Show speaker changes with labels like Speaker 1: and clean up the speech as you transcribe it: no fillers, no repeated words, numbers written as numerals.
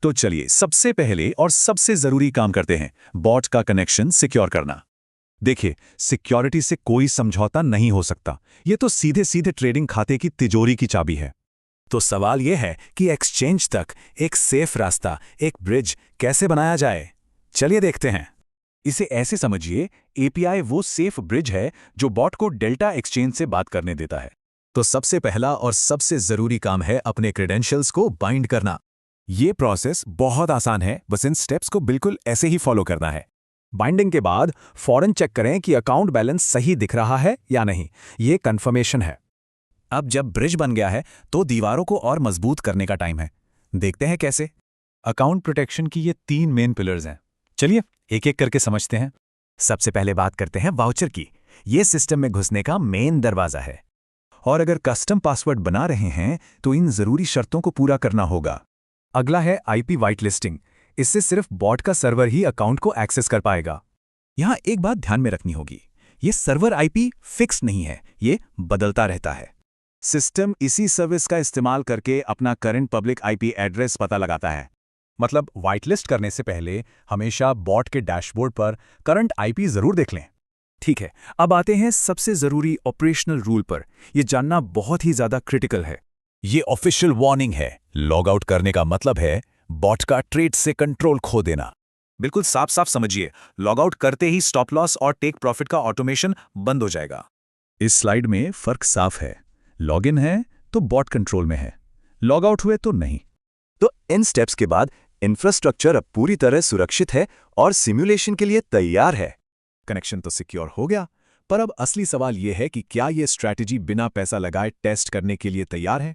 Speaker 1: तो चलिए सबसे पहले और सबसे जरूरी काम करते हैं, बॉट का कनेक्शन सिक्योर करना। देखिए, सिक्योरिटी से कोई समझौता नहीं हो सकता। ये तो सीधे सीधे ट्रेडिंग खाते की तिजोरी की चाबी है। तो सवाल यह है कि एक्सचेंज तक एक सेफ रास्ता, एक ब्रिज कैसे बनाया जाए। चलिए देखते हैं। इसे ऐसे समझिए, एपीआई वो सेफ ब्रिज है जो बॉट को डेल्टा एक्सचेंज से बात करने देता है। तो सबसे पहला और सबसे जरूरी काम है अपने क्रेडेंशियल्स को बाइंड करना। ये प्रोसेस बहुत आसान है, बस इन स्टेप्स को बिल्कुल ऐसे ही फॉलो करना है। बाइंडिंग के बाद फौरन चेक करें कि अकाउंट बैलेंस सही दिख रहा है या नहीं। ये कंफर्मेशन है। अब जब ब्रिज बन गया है तो दीवारों को और मजबूत करने का टाइम है। देखते हैं कैसे। अकाउंट प्रोटेक्शन की ये 3 मेन पिलर्स हैं। चलिए एक एक करके समझते हैं। सबसे पहले बात करते हैं वाउचर की। ये सिस्टम में घुसने का मेन दरवाजा है। और अगर कस्टम पासवर्ड बना रहे हैं तो इन जरूरी शर्तों को पूरा करना होगा। अगला है आईपी वाइट लिस्टिंग। इससे सिर्फ बॉट का सर्वर ही अकाउंट को एक्सेस कर पाएगा। यहां एक बात ध्यान में रखनी होगी, ये सर्वर आईपी फिक्स नहीं है, ये बदलता रहता है। सिस्टम इसी सर्विस का इस्तेमाल करके अपना करंट पब्लिक आईपी एड्रेस पता लगाता है। मतलब वाइट लिस्ट करने से पहले हमेशा बॉट के डैशबोर्ड पर करंट आईपी जरूर देख लें। ठीक है, अब आते हैं सबसे जरूरी ऑपरेशनल रूल पर। यह जानना बहुत ही ज्यादा क्रिटिकल है। ये ऑफिशियल वार्निंग है। लॉग आउट करने का मतलब है बॉट का ट्रेड से कंट्रोल खो देना। बिल्कुल साफ साफ समझिए, लॉग आउट करते ही स्टॉप लॉस और टेक प्रॉफिट का ऑटोमेशन बंद हो जाएगा। इस स्लाइड में फर्क साफ है। लॉग इन है तो बॉट कंट्रोल में है, लॉग आउट हुए तो नहीं।
Speaker 2: तो इन स्टेप्स के बाद इंफ्रास्ट्रक्चर अब पूरी तरह सुरक्षित है और सिमुलेशन के लिए तैयार है।
Speaker 1: कनेक्शन तो सिक्योर हो गया, पर अब असली सवाल यह है कि क्या यह स्ट्रैटेजी बिना पैसा लगाए टेस्ट करने के लिए तैयार है।